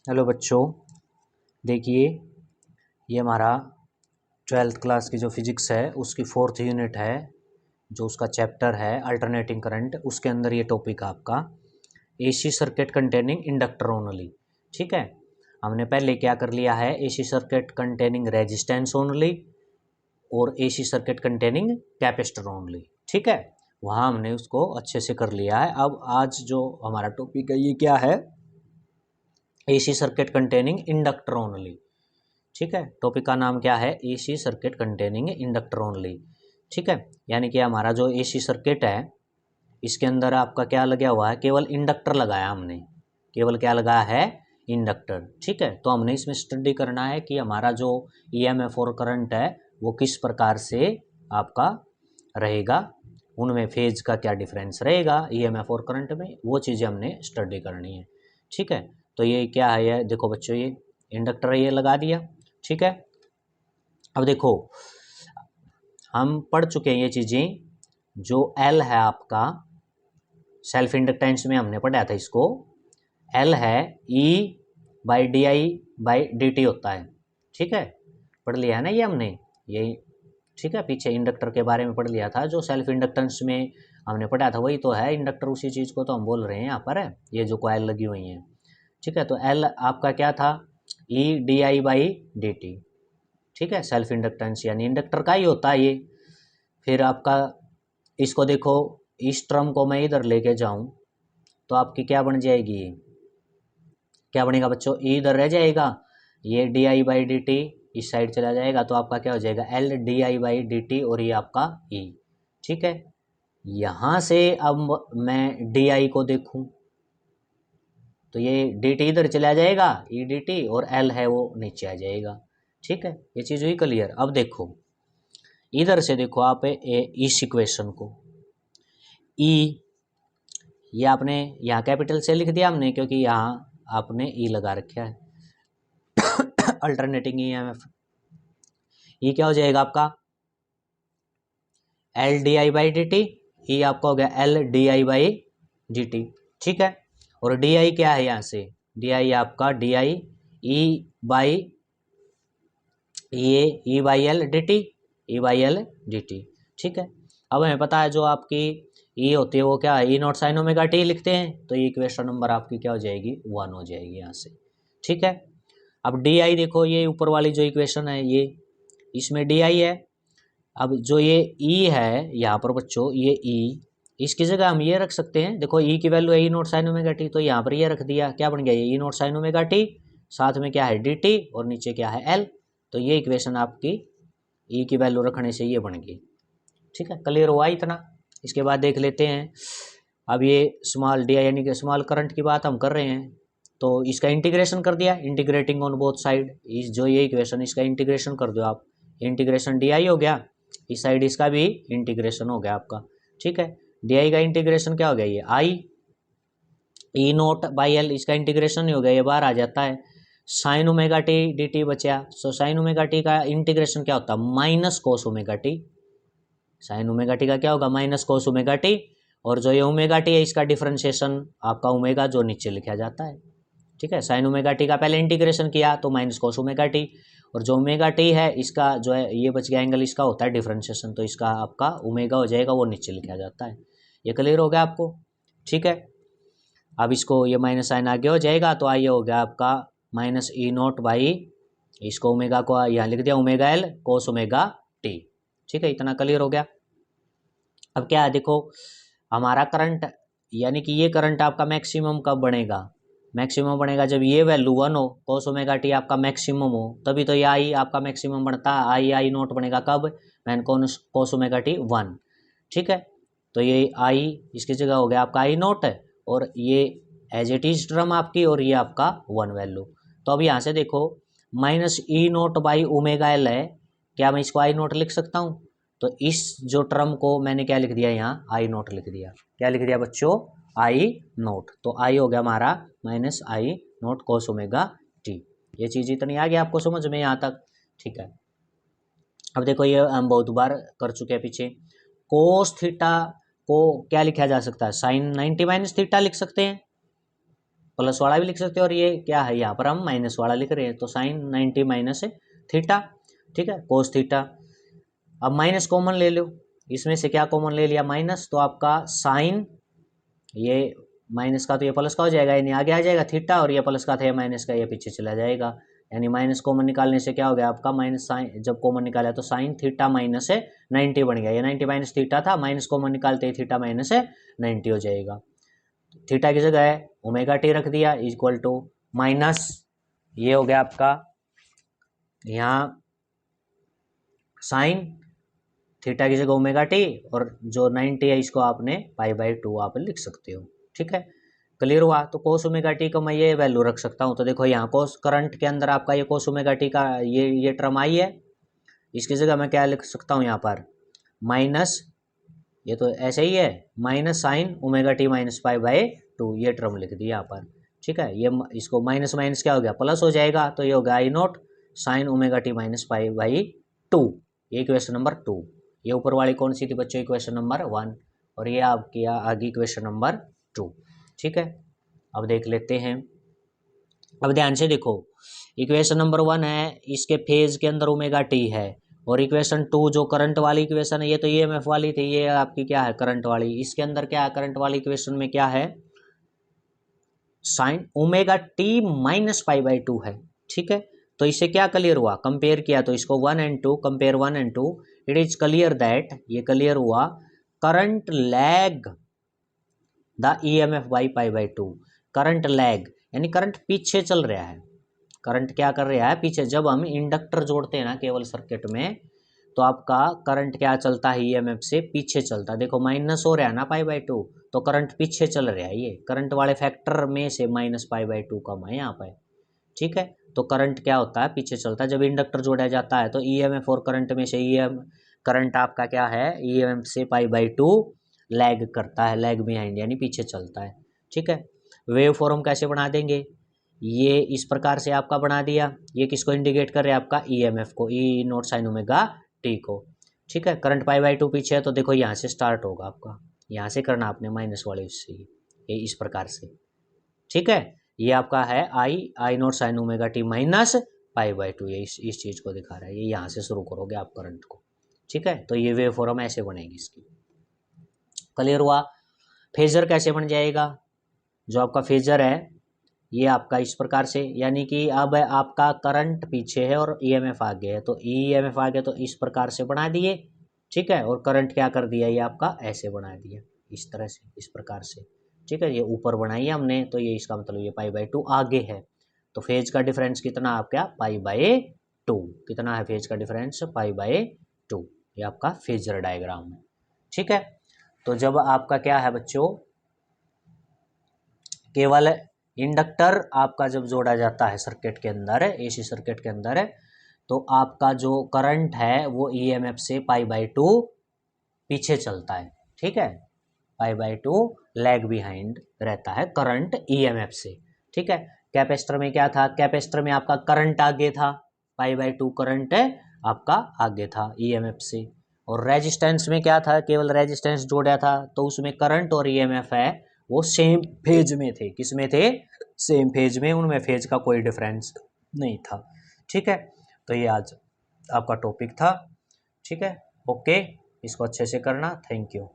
Hello बच्चों, देखिए ये हमारा 12th क्लास की जो फिजिक्स है उसकी 4th यूनिट है, जो उसका चैप्टर है अल्टरनेटिंग करंट। उसके अंदर ये टॉपिक आपका AC circuit containing inductor only. ठीक है, हमने पहले क्या कर लिया है, AC circuit containing resistance only और AC circuit containing capacitor only. ठीक है, वहाँ हमने उसको अच्छे से कर लिया है। अब आज जो हमारा टॉपिक है ये क्या है, AC circuit containing inductor only. ठीक है, टॉपिक का नाम क्या है, AC circuit containing inductor only. ठीक है, यानी कि हमारा जो एसी सर्किट है इसके अंदर आपका क्या लगा हुआ है, केवल इंडक्टर लगाया हमने, केवल क्या लगाया है, इंडक्टर। ठीक है, तो हमने इसमें स्टडी करना है कि हमारा जो ईएमएफ और करंट है वो किस प्रकार से आपका रहेगा, उनमें फेज का क्या डिफरेंस रहेगा ईएमएफ और करंट में, वो चीज़ें हमने स्टडी करनी है। ठीक है, तो ये क्या है, ये देखो बच्चों, ये इंडक्टर ये लगा दिया। ठीक है, अब देखो हम पढ़ चुके हैं ये चीज़ें, जो एल है आपका सेल्फ इंडक्टेंस में हमने पढ़ा था इसको, एल है e by d i by d t होता है। ठीक है, पढ़ लिया है ना ये हमने, यही। ठीक है, पीछे इंडक्टर के बारे में पढ़ लिया था, जो सेल्फ इंडक्टेंस में हमने पढ़ा था वही तो है इंडक्टर, उसी चीज़ को तो हम बोल रहे हैं यहाँ पर है, ये जो कॉइल लगी हुई है। ठीक है, तो एल आपका क्या था, E D i by d t. ठीक है, सेल्फ इंडक्टेंस यानी इंडक्टर का ही होता है ये। फिर आपका इसको देखो, इस टर्म को मैं इधर लेके जाऊं तो आपकी क्या बन जाएगी, क्या बनेगा बच्चों, ई इधर रह जाएगा, ये D i by d T इस साइड चला जाएगा, तो आपका क्या हो जाएगा, L d i by d T और ये आपका ई। ठीक है, यहाँ से अब मैं डी आई को देखूं तो ये डी टी इधर चला जाएगा, ई डी टी, और एल है वो नीचे आ जाएगा। ठीक है, ये चीज़ हुई क्लियर। अब देखो इधर से देखो आप इस इक्वेशन को, ई ये आपने यहाँ कैपिटल से लिख दिया हमने, क्योंकि यहाँ आपने ई लगा रखा है अल्टरनेटिंग ईएमएफ। ये क्या हो जाएगा आपका, L d i by d t, e आपका हो गया L d i by d t. ठीक है, और डी आई क्या है, यहाँ से डी आई आपका डी आई ई बाई ये e by L d t, e by L d t. ठीक है, अब हमें पता है जो आपकी ई होती है वो क्या है, ई नॉट साइन ओमेगा टी लिखते हैं, तो ये इक्वेशन नंबर आपकी क्या हो जाएगी, 1 हो जाएगी यहाँ से। ठीक है, अब डी आई देखो, ये ऊपर वाली जो इक्वेशन है ये, इसमें डी आई है। अब जो ये ई है यहाँ पर बच्चों, ये ई, इसकी जगह हम ये रख सकते हैं, देखो ई की वैल्यू है ई नॉट साइन ओमेगा टी, तो यहाँ पर ये रख दिया, क्या बन गया, ये ई नॉट साइन ओमेगा टी, साथ में क्या है डी टी, और नीचे क्या है एल। तो ये इक्वेशन आपकी ई की वैल्यू रखने से ये बन गई। ठीक है, क्लियर हुआ इतना। इसके बाद देख लेते हैं, अब ये स्मॉल डी आई यानी कि स्मॉल करंट की बात हम कर रहे हैं, तो इसका इंटीग्रेशन कर दिया, इंटीग्रेटिंग ऑन बोथ साइड, इस जो ये इक्वेशन इसका इंटीग्रेशन कर दो आप, इंटीग्रेशन डी आई हो गया, इस साइड इसका भी इंटीग्रेशन हो गया आपका। ठीक है, डी आई का इंटीग्रेशन क्या हो गया, ये आई ई नोट बाई एल, इसका इंटीग्रेशन ही हो गया, ये बाहर आ जाता है, sign omega T D T बचा। सो साइन ओमेगा टी का इंटीग्रेशन क्या होता है, minus cos omega T, sign omega T का क्या होगा, माइनस कोस ओमेगा टी, और जो ये ओमेगा टी है इसका डिफरेंशिएशन आपका ओमेगा जो नीचे लिखा जाता है। ठीक है, साइन ओमेगा टी का पहले इंटीग्रेशन किया तो माइनस कोस ओमेगा टी, और जो ओमेगा टी है इसका जो है ये बच गया एंगल, इसका होता है डिफरेंशिएशन, तो इसका आपका ओमेगा हो जाएगा, वो नीचे लिखा जाता है। ये क्लियर हो गया आपको। ठीक है, अब इसको ये माइनस साइन आगे हो जाएगा, तो आइए हो गया आपका माइनस ई नोट बाई, इसको ओमेगा को यहाँ लिख दिया omega L cos omega T. ठीक है, इतना क्लियर हो गया। अब क्या है देखो, हमारा करंट यानी कि ये करंट आपका मैक्सिमम कब बनेगा, मैक्सिमम बनेगा जब ये वैल्यू 1 हो, कोस ओमेगा टी आपका मैक्सिमम हो, तभी तो ये आई आपका मैक्सिमम बनता है। आई आई नोट बनेगा कब, वैन कोस ओमेगा टी 1। ठीक है, तो ये आई इसकी जगह हो गया आपका आई नोट है, और ये एज इट इज टर्म आपकी, और ये आपका 1 वैल्यू। तो अब यहाँ से देखो minus E note by omega L है, क्या मैं इसको आई नोट लिख सकता हूँ, तो इस जो टर्म को मैंने क्या लिख दिया, यहाँ आई नोट लिख दिया। क्या लिख दिया बच्चों, आई नोट, तो आई हो गया हमारा माइनस आई नोट कोस ओमेगा टी। ये चीज़ इतनी आ गया आपको समझ में यहाँ तक। ठीक है, अब देखो ये हम बहुत बार कर चुके हैं पीछे, कोस थीटा को क्या लिखा जा सकता है, साइन 90 माइनस थीटा लिख सकते हैं। प्लस वाला भी लिख सकते हो, और ये क्या है यहाँ पर हम माइनस वाला लिख रहे हैं, तो साइन 90 माइनस थीटा, ठीक है, कोस थीटा। अब माइनस कॉमन ले लो, इसमें से क्या कॉमन ले लिया, माइनस, तो आपका साइन, ये माइनस का तो ये प्लस का हो जाएगा, यानी आगे आ जाएगा थीटा, और ये प्लस का था ये माइनस का, ये पीछे चला जाएगा, यानी माइनस कॉमन निकालने से क्या हो गया आपका, माइनस साइन, जब कॉमन निकाला तो साइन थीटा माइनस 90 बन गया, ये 90 माइनस थीटा था, माइनस कॉमन निकालते ही थीटा माइनस 90 हो जाएगा। थीटा की जगह ओमेगा टी रख दिया, इक्वल टू माइनस, ये हो गया आपका यहाँ साइन थीटा की जगह ओमेगा टी, और जो 90 है इसको आपने π/2 आप लिख सकते हो, ठीक है, क्लियर हुआ। तो कोस ओमेगा टी का मैं ये वैल्यू रख सकता हूँ, तो देखो यहाँ कोस करंट के अंदर आपका ये कोस ओमेगा टी का ये टर्म आई है, इसकी जगह मैं क्या लिख सकता हूँ यहाँ पर, माइनस, ये तो ऐसे ही है, minus sine omega t minus π/2, ये टर्म लिख दिया यहाँ पर, ठीक है। ये इसको माइनस माइनस क्या हो गया, प्लस हो जाएगा, तो ये हो गया I0 sign omega t minus π/2, ये इक्वेशन नंबर 2। ये ऊपर वाली कौन सी थी बच्चों, इक्वेशन नंबर 1, और ये आपकी आगे इक्वेशन नंबर 2, ठीक है। अब देख लेते हैं, अब ध्यान से देखो, इक्वेशन नंबर 1 है, इसके फेज के अंदर ओमेगा टी है, और इक्वेशन 2 जो करंट वाली इक्वेशन है, ये तो ईएमएफ वाली थी, ये आपकी क्या है, करंट वाली। इसके अंदर क्या है, करंट वाली इक्वेशन में क्या है, साइन ओमेगा टी माइनस π/2 है, ठीक है। तो इससे क्या क्लियर हुआ, कंपेयर किया तो इसको 1 and 2, compare 1 and 2, it is clear that, ये क्लियर हुआ, current lag the EMF by π/2, current lag यानी करंट पीछे चल रहा है, करंट क्या कर रहा है, पीछे। जब हम इंडक्टर जोड़ते हैं ना केवल सर्किट में, तो आपका करंट क्या चलता है, ईएमएफ से पीछे चलता है। देखो माइनस हो रहा है ना π/2, तो करंट पीछे चल रहा है, ये करंट वाले फैक्टर में से माइनस π/2 कम है यहाँ पे, ठीक है। तो करंट क्या होता है, पीछे चलता है। जब इंडक्टर जोड़ा जाता है तो ईएमएफ और करंट में से करंट आपका क्या है, ईएमएफ से π/2 लैग करता है, लैग बिहाइंड यानी पीछे चलता है, ठीक है। वेव फॉर्म कैसे बना देंगे, ये इस प्रकार से आपका बना दिया, ये किसको इंडिकेट कर रहे हैं, आपका ईएमएफ को, E0 साइन ओमेगा टी को, ठीक है। करंट π/2 पीछे है, तो देखो यहाँ से स्टार्ट होगा आपका, यहाँ से करना आपने माइनस वाले उससे, ये इस प्रकार से, ठीक है। ये आपका है I0 sign omega t minus π/2, ये इस चीज़ को दिखा रहा है, ये यहाँ से शुरू करोगे आप करंट को, ठीक है। तो ये वेव फॉर्म ऐसे बनेगी इसकी, क्लियर हुआ। फेजर कैसे बन जाएगा, जो आपका फेजर है ये आपका इस प्रकार से, यानी कि अब आपका करंट पीछे है और ईएमएफ आगे है, तो ईएमएफ आगे तो इस प्रकार से बना दिए, ठीक है, और करंट क्या कर दिया, ये आपका ऐसे बना दिया, इस तरह से, इस प्रकार से, ठीक है। ये ऊपर बनाई हमने, तो ये इसका मतलब ये π/2 आगे है, तो फेज का डिफरेंस कितना आपका π/2, कितना है फेज का डिफरेंस, π/2, ये आपका फेजर डायग्राम है, ठीक है। तो जब आपका क्या है बच्चों, केवल इंडक्टर आपका जब जोड़ा जाता है सर्किट के अंदर, एसी सर्किट के अंदर, तो आपका जो करंट है वो ईएमएफ से π/2 पीछे चलता है, ठीक है, π/2 लैग बिहाइंड रहता है करंट ईएमएफ से, ठीक है। कैपेसिटर में क्या था, कैपेसिटर में आपका करंट आगे था, π/2 करंट आपका आगे था ईएमएफ से, और रेजिस्टेंस में क्या था, केवल रेजिस्टेंस जोड़ा था, तो उसमें करंट और ईएमएफ है वो सेम फेज में थे, किस में थे, सेम फेज में, उनमें फेज का कोई डिफरेंस नहीं था, ठीक है। तो ये आज आपका टॉपिक था, ठीक है, ओके, इसको अच्छे से करना, थैंक यू।